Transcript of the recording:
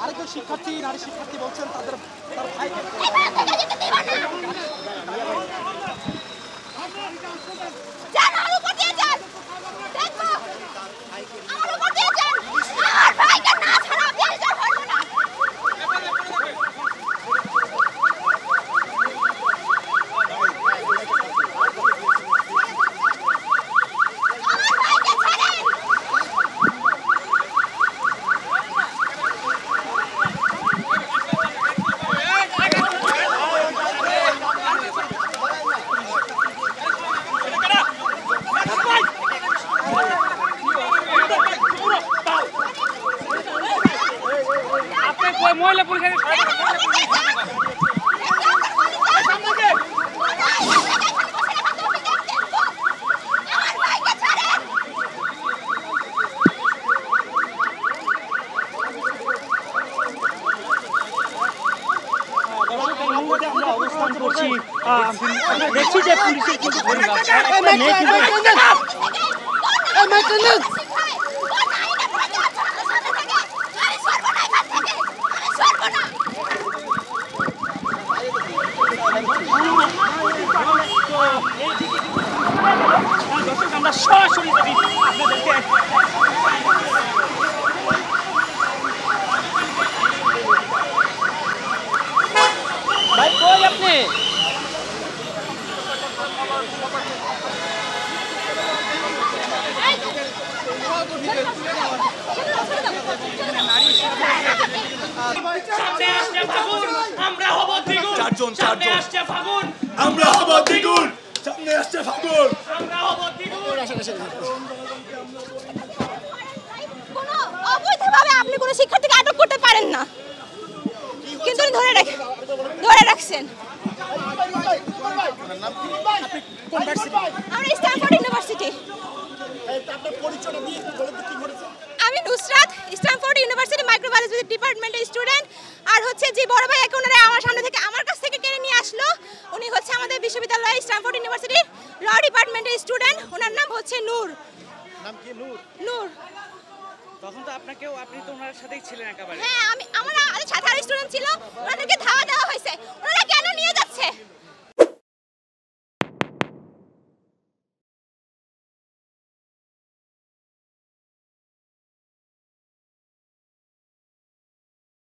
আরেকজন শিক্ষার্থী নারী শিক্ষার্থী বলছেন তার ভাই মহিলা পুলিশের আমরা অবস্থান করছি দেখছি যে পুলিশের কিন্তু আমরা সরাসরি যদি আপনাদেরকে ভাই কই আপনি আমরা হব দ্বিগুণ সামনে আসছে ফাগুন আমরা হব দ্বিগুণ সামনে আসছে ফাগুন আমরা হব দ্বিগুণ কোনো অবৈধভাবে আপনি কোনো শিক্ষার্থীকে আটক করতে পারেন না কিন্তু ধরে রাখছেন আমরা স্ট্যানফোর্ড ইউনিভার্সিটি আমি নুসরাত স্ট্যানফোর্ড ইউনিভার্সিটি মাইক্রোবায়োলজি ডিপার্টমেন্টের স্টুডেন্ট আর হচ্ছে যে বড় ভাই ওনারা আমার সামনে থেকে আমার কাছ থেকে কেড়ে নিয়ে আসলো উনি হচ্ছে আমাদের বিশ্ববিদ্যালয় স্ট্যানফোর্ড ইউনিভার্সিটির ল ডিপার্টমেন্টের স্টুডেন্ট ওনার নাম হচ্ছে নূর নাম কি নূর নূর তখন তো আপনি তো ওনার সাথেই ছিলেন একেবারে হ্যাঁ আমার সাথে আর স্টুডেন্ট ছিল ওনাদেরকে ধাওয়া দেওয়া হয়েছে ওনারা কেন নিয়ে যাচ্ছে